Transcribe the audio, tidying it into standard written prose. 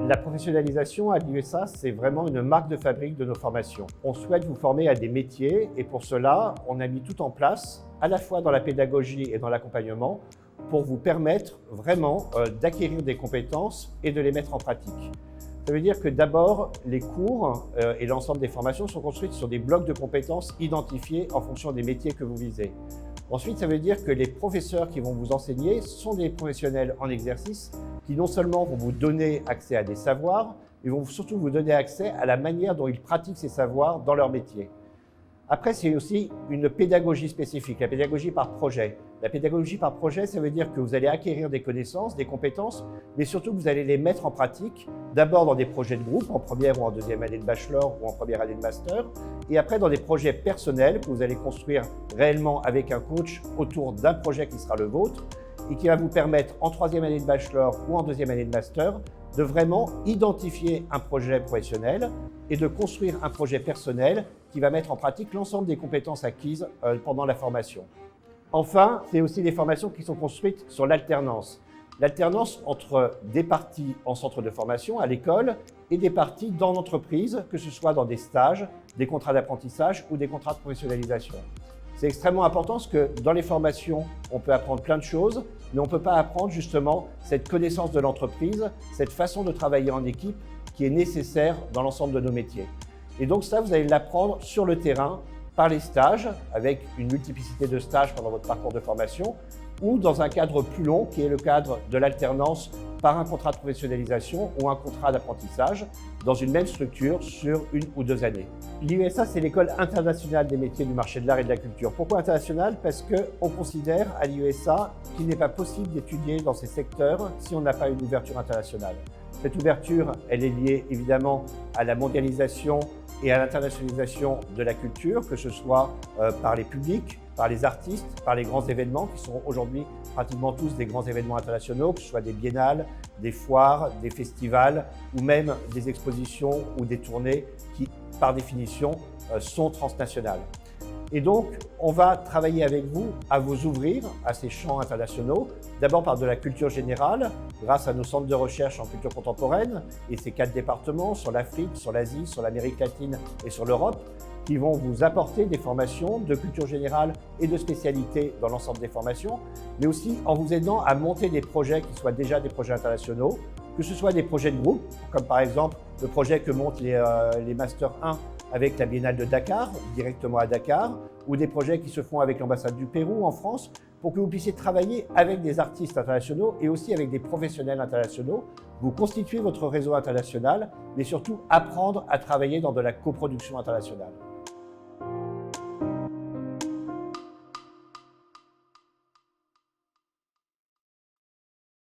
La professionnalisation à l'USA, c'est vraiment une marque de fabrique de nos formations. On souhaite vous former à des métiers et pour cela, on a mis tout en place, à la fois dans la pédagogie et dans l'accompagnement, pour vous permettre vraiment d'acquérir des compétences et de les mettre en pratique. Ça veut dire que d'abord, les cours et l'ensemble des formations sont construites sur des blocs de compétences identifiés en fonction des métiers que vous visez. Ensuite, ça veut dire que les professeurs qui vont vous enseigner sont des professionnels en exercice qui non seulement vont vous donner accès à des savoirs, mais vont surtout vous donner accès à la manière dont ils pratiquent ces savoirs dans leur métier. Après, c'est aussi une pédagogie spécifique, la pédagogie par projet. La pédagogie par projet, ça veut dire que vous allez acquérir des connaissances, des compétences, mais surtout que vous allez les mettre en pratique, d'abord dans des projets de groupe, en première ou en deuxième année de bachelor ou en première année de master, et après dans des projets personnels que vous allez construire réellement avec un coach autour d'un projet qui sera le vôtre et qui va vous permettre en troisième année de bachelor ou en deuxième année de master de vraiment identifier un projet professionnel et de construire un projet personnel qui va mettre en pratique l'ensemble des compétences acquises pendant la formation. Enfin, c'est aussi des formations qui sont construites sur l'alternance. L'alternance entre des parties en centre de formation, à l'école, et des parties dans l'entreprise, que ce soit dans des stages, des contrats d'apprentissage ou des contrats de professionnalisation. C'est extrêmement important parce que dans les formations, on peut apprendre plein de choses, mais on ne peut pas apprendre justement cette connaissance de l'entreprise, cette façon de travailler en équipe qui est nécessaire dans l'ensemble de nos métiers. Et donc ça, vous allez l'apprendre sur le terrain, par les stages, avec une multiplicité de stages pendant votre parcours de formation, ou dans un cadre plus long, qui est le cadre de l'alternance par un contrat de professionnalisation ou un contrat d'apprentissage dans une même structure sur 1 ou 2 années. L'IUSA, c'est l'école internationale des métiers du marché de l'art et de la culture. Pourquoi internationale? Parce qu'on considère à l'IUSA qu'il n'est pas possible d'étudier dans ces secteurs si on n'a pas une ouverture internationale. Cette ouverture, elle est liée évidemment à la mondialisation et à l'internationalisation de la culture, que ce soit par les publics, par les artistes, par les grands événements qui sont aujourd'hui pratiquement tous des grands événements internationaux, que ce soit des biennales, des foires, des festivals ou même des expositions ou des tournées qui, par définition, sont transnationales. Et donc, on va travailler avec vous à vous ouvrir à ces champs internationaux, d'abord par de la culture générale, grâce à nos centres de recherche en culture contemporaine et ces 4 départements sur l'Afrique, sur l'Asie, sur l'Amérique latine et sur l'Europe, qui vont vous apporter des formations de culture générale et de spécialité dans l'ensemble des formations, mais aussi en vous aidant à monter des projets qui soient déjà des projets internationaux, que ce soit des projets de groupe, comme par exemple le projet que montent les Master 1 avec la Biennale de Dakar, directement à Dakar, ou des projets qui se font avec l'ambassade du Pérou en France, pour que vous puissiez travailler avec des artistes internationaux et aussi avec des professionnels internationaux, vous constituez votre réseau international, mais surtout apprendre à travailler dans de la coproduction internationale.